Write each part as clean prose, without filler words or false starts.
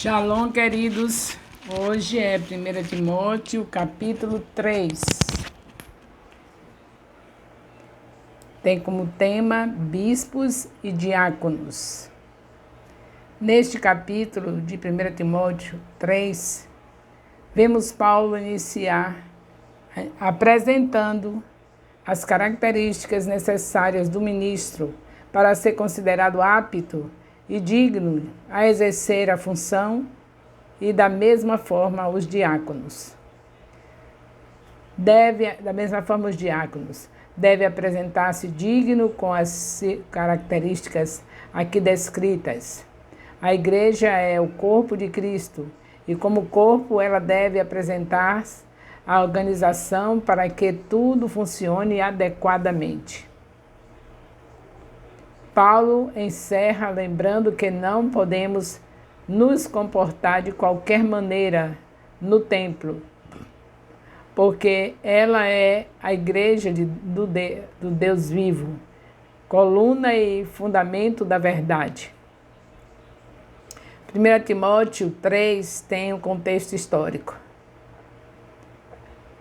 Shalom, queridos. Hoje é 1 Timóteo, capítulo 3. Tem como tema bispos e diáconos. Neste capítulo de 1 Timóteo 3, vemos Paulo iniciar apresentando as características necessárias do ministro para ser considerado apto e digno a exercer a função, e da mesma forma os diáconos. Deve apresentar-se digno com as características aqui descritas. A igreja é o corpo de Cristo e, como corpo, ela deve apresentar a organização para que tudo funcione adequadamente. Paulo encerra lembrando que não podemos nos comportar de qualquer maneira no templo, porque ela é a igreja do Deus vivo, coluna e fundamento da verdade. 1 Timóteo 3 tem um contexto histórico.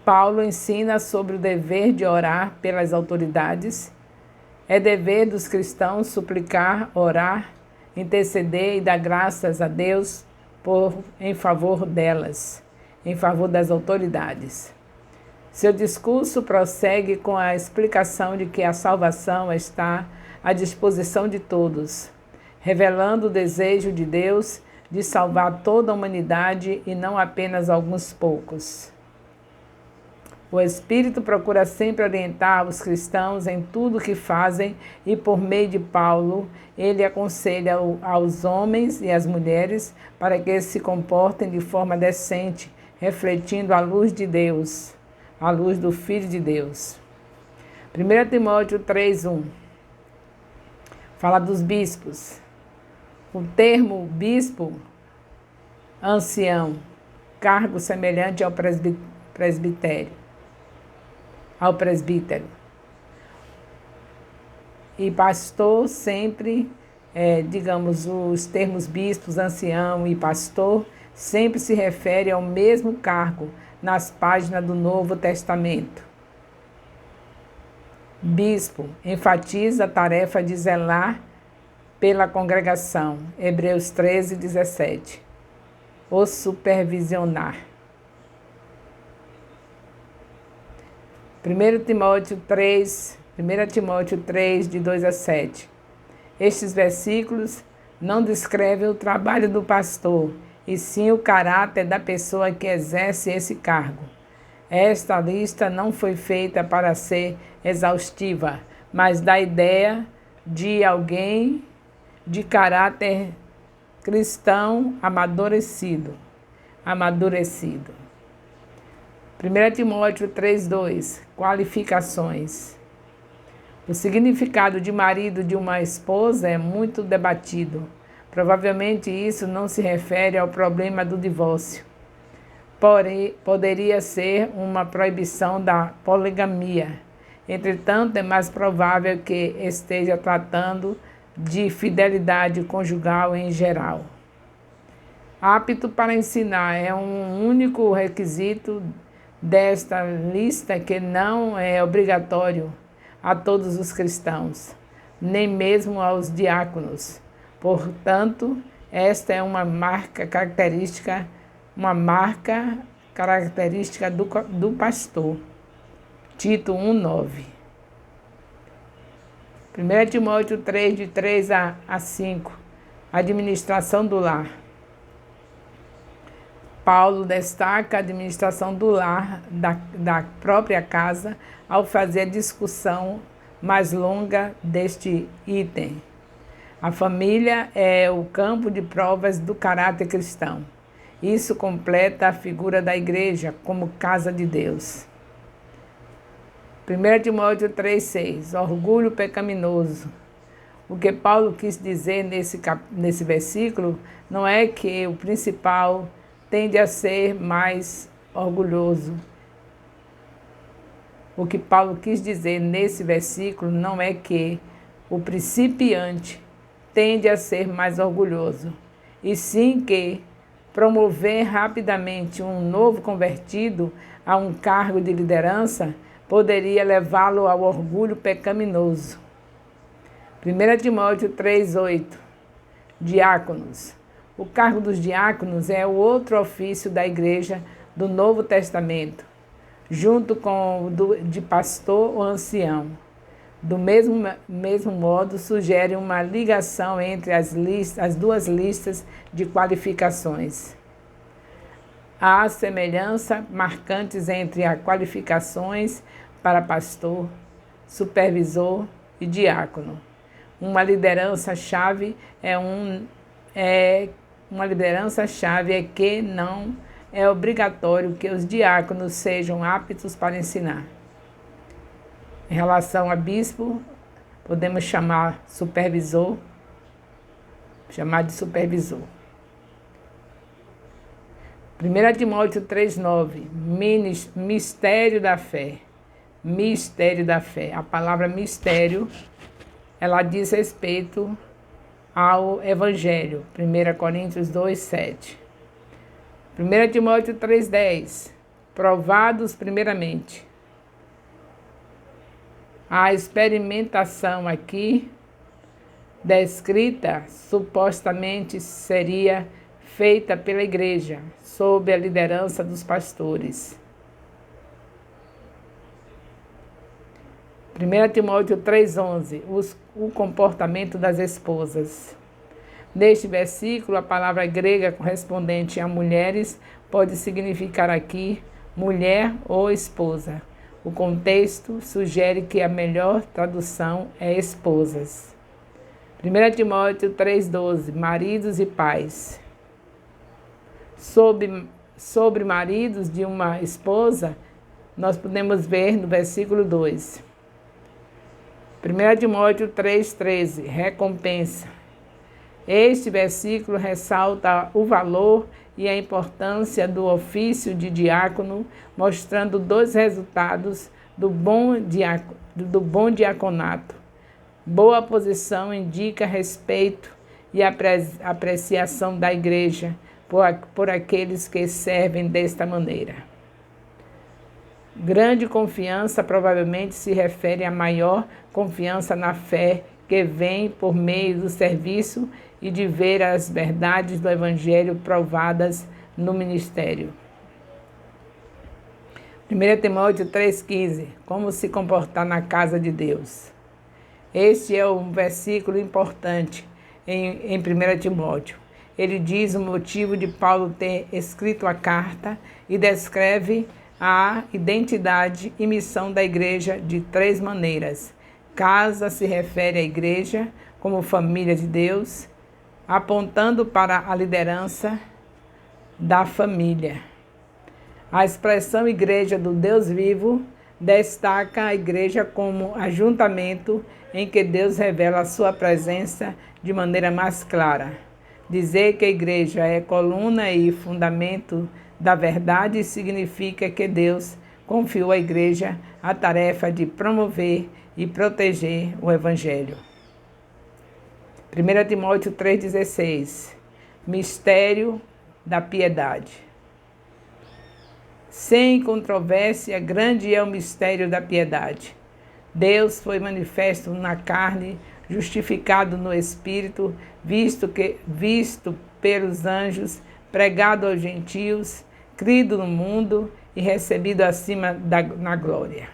Paulo ensina sobre o dever de orar pelas autoridades. É dever dos cristãos suplicar, orar, interceder e dar graças a Deus em favor delas, em favor das autoridades. Seu discurso prossegue com a explicação de que a salvação está à disposição de todos, revelando o desejo de Deus de salvar toda a humanidade e não apenas alguns poucos. O Espírito procura sempre orientar os cristãos em tudo o que fazem e, por meio de Paulo, ele aconselha aos homens e às mulheres para que se comportem de forma decente, refletindo a luz de Deus, a luz do Filho de Deus. 1 Timóteo 3:1 fala dos bispos. O termo bispo, ancião, cargo semelhante ao presbítero. E pastor sempre, os termos bispos, ancião e pastor sempre se refere ao mesmo cargo nas páginas do Novo Testamento. Bispo enfatiza a tarefa de zelar pela congregação, Hebreus 13:17. O supervisionar. 1 Timóteo 3, de 2 a 7. Estes versículos não descrevem o trabalho do pastor, e sim o caráter da pessoa que exerce esse cargo. Esta lista não foi feita para ser exaustiva, mas dá ideia de alguém de caráter cristão amadurecido. 1 Timóteo 3:2, qualificações. O significado de marido de uma esposa é muito debatido. Provavelmente isso não se refere ao problema do divórcio. Porém, poderia ser uma proibição da poligamia. Entretanto, é mais provável que esteja tratando de fidelidade conjugal em geral. Apto para ensinar é um único requisito desta lista que não é obrigatório a todos os cristãos, nem mesmo aos diáconos. Portanto, esta é uma marca característica do pastor. Tito 1:9. 1 Timóteo 3, de 3 a 5. Administração do lar. Paulo destaca a administração do lar, da própria casa, ao fazer a discussão mais longa deste item. A família é o campo de provas do caráter cristão. Isso completa a figura da igreja como casa de Deus. 1 Timóteo 3:6, orgulho pecaminoso. O que Paulo quis dizer nesse versículo não é que o principal tende a ser mais orgulhoso. O que Paulo quis dizer nesse versículo não é que o principiante tende a ser mais orgulhoso, e sim que promover rapidamente um novo convertido a um cargo de liderança poderia levá-lo ao orgulho pecaminoso. 1 Timóteo 3,8. Diáconos. O cargo dos diáconos é o outro ofício da igreja do Novo Testamento, junto com o de pastor ou ancião. Do mesmo modo, sugere uma ligação entre as duas listas de qualificações. Há semelhanças marcantes entre as qualificações para pastor, supervisor e diácono. Uma liderança-chave que não é obrigatório que os diáconos sejam aptos para ensinar. Em relação a bispo, podemos chamar de supervisor. 1 Timóteo 3,9, mistério da fé. Mistério da fé. A palavra mistério, ela diz respeito ao Evangelho. 1 Coríntios 2,7. 1 Timóteo 3,10. Provados primeiramente. A experimentação aqui descrita supostamente seria feita pela igreja, sob a liderança dos pastores. 1 Timóteo 3,11, o comportamento das esposas. Neste versículo, a palavra grega correspondente a mulheres pode significar aqui mulher ou esposa. O contexto sugere que a melhor tradução é esposas. 1 Timóteo 3,12, maridos e pais. Sobre maridos de uma esposa, nós podemos ver no versículo 2. 1 Timóteo 3,13, recompensa. Este versículo ressalta o valor e a importância do ofício de diácono, mostrando dois resultados do bom diaconato. Boa posição indica respeito e apreciação da igreja por aqueles que servem desta maneira. Grande confiança provavelmente se refere a maior confiança na fé que vem por meio do serviço e de ver as verdades do Evangelho provadas no ministério. 1 Timóteo 3,15. Como se comportar na casa de Deus. Este é um versículo importante em 1 Timóteo. Ele diz o motivo de Paulo ter escrito a carta e descreve a identidade e missão da igreja de três maneiras. Casa se refere à igreja como família de Deus, apontando para a liderança da família. A expressão igreja do Deus vivo destaca a igreja como ajuntamento em que Deus revela a sua presença de maneira mais clara. Dizer que a igreja é coluna e fundamento da verdade significa que Deus confiou à igreja a tarefa de promover e proteger o Evangelho. 1 Timóteo 3,16. Mistério da piedade. Sem controvérsia, grande é o mistério da piedade. Deus foi manifesto na carne, justificado no Espírito, visto pelos anjos, pregado aos gentios, crido no mundo e recebido acima na glória.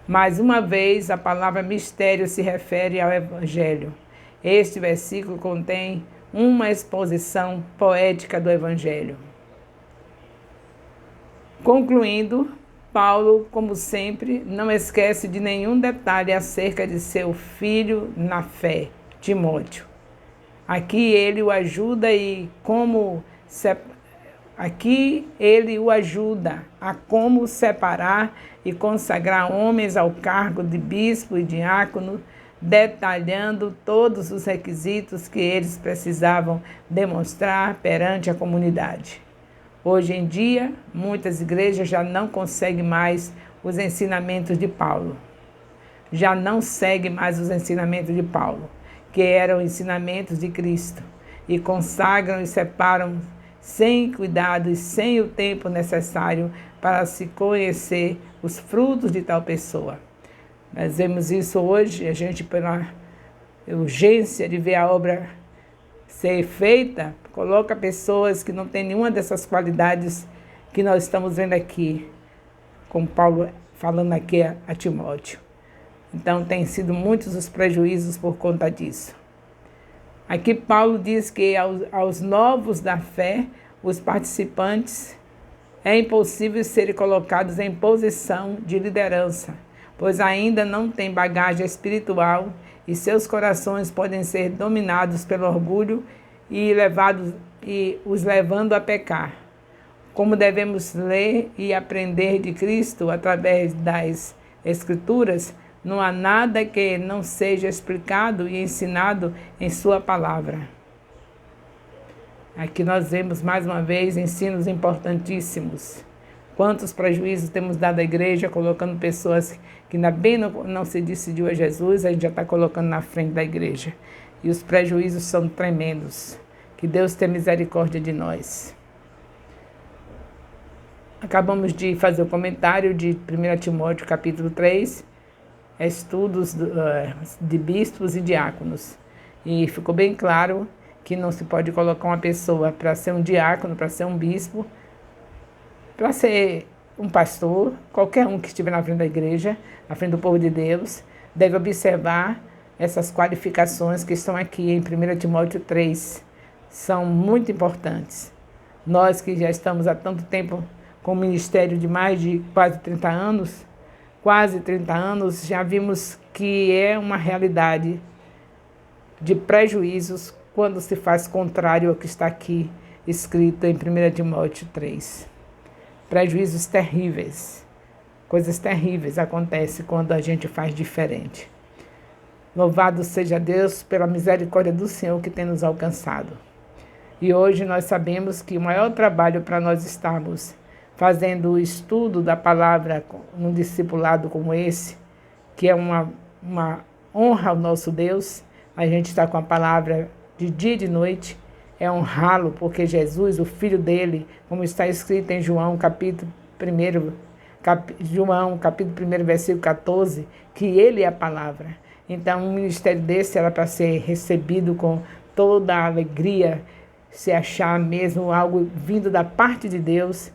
Mais uma vez, a palavra mistério se refere ao Evangelho. Este versículo contém uma exposição poética do Evangelho. Concluindo, Paulo, como sempre, não esquece de nenhum detalhe acerca de seu filho na fé, Timóteo. Aqui ele o ajuda a como separar e consagrar homens ao cargo de bispo e diácono, detalhando todos os requisitos que eles precisavam demonstrar perante a comunidade. Hoje em dia, muitas igrejas já não conseguem mais os ensinamentos de Paulo. Já não seguem mais os ensinamentos de Paulo, que eram ensinamentos de Cristo, e consagram e separam sem cuidado e sem o tempo necessário para se conhecer os frutos de tal pessoa. Nós vemos isso hoje, a gente pela urgência de ver a obra ser feita, coloca pessoas que não têm nenhuma dessas qualidades que nós estamos vendo aqui, como Paulo falando aqui a Timóteo. Então, tem sido muitos os prejuízos por conta disso. Aqui Paulo diz que aos novos da fé, os participantes, é impossível serem colocados em posição de liderança, pois ainda não têm bagagem espiritual e seus corações podem ser dominados pelo orgulho e os levando a pecar. Como devemos ler e aprender de Cristo através das Escrituras, não há nada que não seja explicado e ensinado em sua palavra. Aqui nós vemos mais uma vez ensinos importantíssimos. Quantos prejuízos temos dado à igreja, colocando pessoas que ainda bem não se decidiu a Jesus, a gente já está colocando na frente da igreja. E os prejuízos são tremendos. Que Deus tenha misericórdia de nós. Acabamos de fazer o comentário de 1 Timóteo capítulo 3, estudos de bispos e diáconos. E ficou bem claro que não se pode colocar uma pessoa para ser um diácono, para ser um bispo, para ser um pastor, qualquer um que estiver na frente da igreja, na frente do povo de Deus, deve observar essas qualificações que estão aqui em 1 Timóteo 3. São muito importantes. Nós que já estamos há tanto tempo com o ministério de mais de quase 30 anos, já vimos que é uma realidade de prejuízos quando se faz contrário ao que está aqui escrito em 1 Timóteo 3. Prejuízos terríveis, coisas terríveis acontecem quando a gente faz diferente. Louvado seja Deus pela misericórdia do Senhor que tem nos alcançado. E hoje nós sabemos que o maior trabalho para nós estarmos fazendo o estudo da palavra num discipulado como esse, que é uma honra ao nosso Deus, a gente está com a palavra de dia e de noite, é honrá-lo, porque Jesus, o Filho dele, como está escrito em João, capítulo 1, versículo 14, que ele é a palavra. Então, um ministério desse era para ser recebido com toda a alegria, se achar mesmo algo vindo da parte de Deus,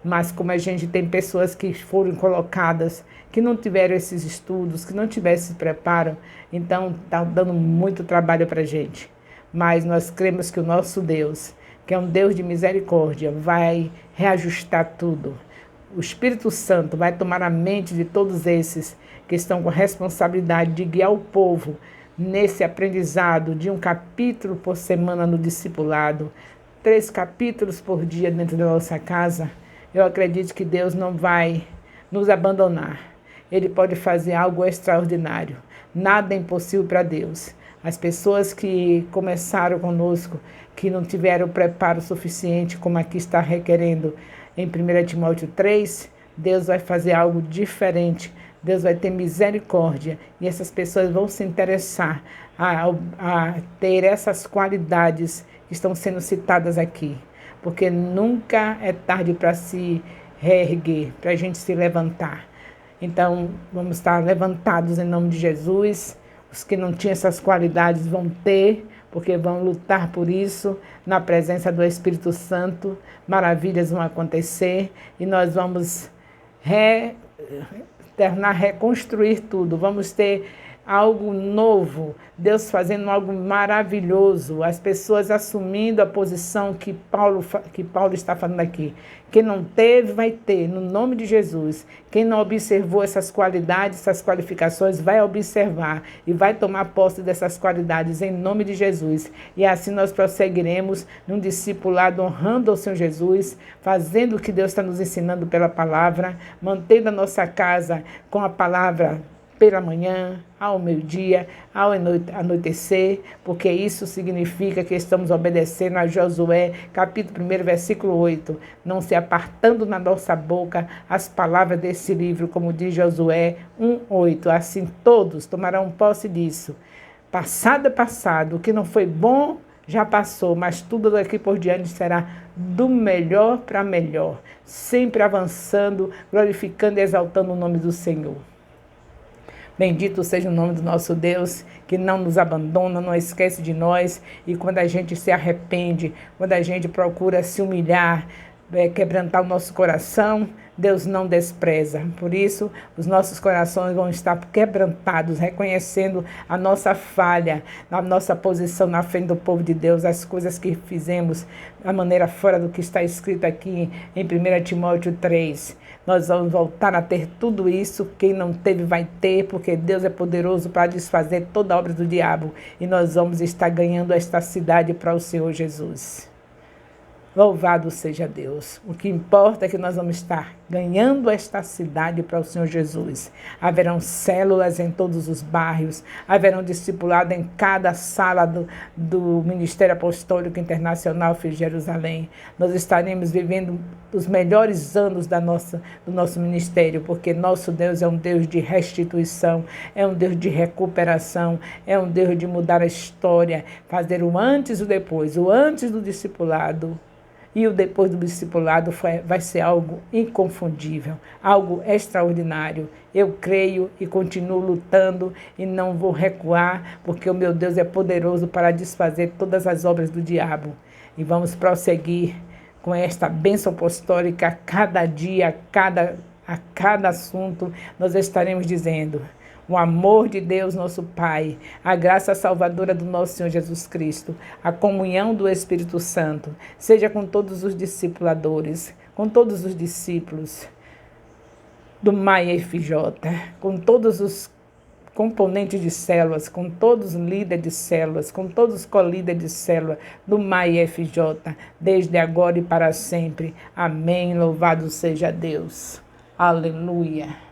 mas como a gente tem pessoas que foram colocadas, que não tiveram esses estudos, que não tiveram esse preparo, então está dando muito trabalho para a gente. Mas nós cremos que o nosso Deus, que é um Deus de misericórdia, vai reajustar tudo. O Espírito Santo vai tomar a mente de todos esses que estão com a responsabilidade de guiar o povo nesse aprendizado de um capítulo por semana no discipulado, 3 capítulos por dia dentro da nossa casa. Eu acredito que Deus não vai nos abandonar. Ele pode fazer algo extraordinário. Nada é impossível para Deus. As pessoas que começaram conosco, que não tiveram o preparo suficiente, como aqui está requerendo em 1 Timóteo 3, Deus vai fazer algo diferente. Deus vai ter misericórdia e essas pessoas vão se interessar a ter essas qualidades que estão sendo citadas aqui. Porque nunca é tarde para se reerguer, para a gente se levantar. Então, vamos estar levantados em nome de Jesus. Os que não tinham essas qualidades vão ter, porque vão lutar por isso, na presença do Espírito Santo. Maravilhas vão acontecer e nós vamos reconstruir tudo. Vamos ter algo novo, Deus fazendo algo maravilhoso, as pessoas assumindo a posição que Paulo está falando aqui. Quem não teve, vai ter, no nome de Jesus. Quem não observou essas qualidades, essas qualificações, vai observar e vai tomar posse dessas qualidades em nome de Jesus. E assim nós prosseguiremos num discipulado honrando ao Senhor Jesus, fazendo o que Deus está nos ensinando pela palavra, mantendo a nossa casa com a palavra pela manhã, ao meio-dia, ao anoitecer, porque isso significa que estamos obedecendo a Josué, capítulo 1, versículo 8, não se apartando na nossa boca as palavras desse livro, como diz Josué 1:8, assim todos tomarão posse disso. Passado é passado, o que não foi bom já passou, mas tudo daqui por diante será do melhor para melhor, sempre avançando, glorificando e exaltando o nome do Senhor. Bendito seja o nome do nosso Deus, que não nos abandona, não esquece de nós. E quando a gente se arrepende, quando a gente procura se humilhar, quebrantar o nosso coração, Deus não despreza. Por isso, os nossos corações vão estar quebrantados, reconhecendo a nossa falha, a nossa posição na frente do povo de Deus, as coisas que fizemos da maneira fora do que está escrito aqui em 1 Timóteo 3. Nós vamos voltar a ter tudo isso. Quem não teve vai ter, porque Deus é poderoso para desfazer toda a obra do diabo. E nós vamos estar ganhando esta cidade para o Senhor Jesus. Louvado seja Deus. O que importa é que nós vamos estar ganhando esta cidade para o Senhor Jesus. Haverão células em todos os bairros, haverão discipulado em cada sala do Ministério Apostólico Internacional Filho de Jerusalém. Nós estaremos vivendo os melhores anos do nosso ministério, porque nosso Deus é um Deus de restituição, é um Deus de recuperação, é um Deus de mudar a história, fazer o antes e o depois, o antes do discipulado. E o depois do discipulado vai ser algo inconfundível, algo extraordinário. Eu creio e continuo lutando e não vou recuar, porque o meu Deus é poderoso para desfazer todas as obras do diabo. E vamos prosseguir com esta bênção apostólica a cada dia, a cada assunto, nós estaremos dizendo: o amor de Deus, nosso Pai, a graça salvadora do nosso Senhor Jesus Cristo, a comunhão do Espírito Santo, seja com todos os discipuladores, com todos os discípulos do Maia FJ, com todos os componentes de células, com todos os líderes de células, com todos os colíderes de célula do Maia FJ, desde agora e para sempre. Amém. Louvado seja Deus. Aleluia.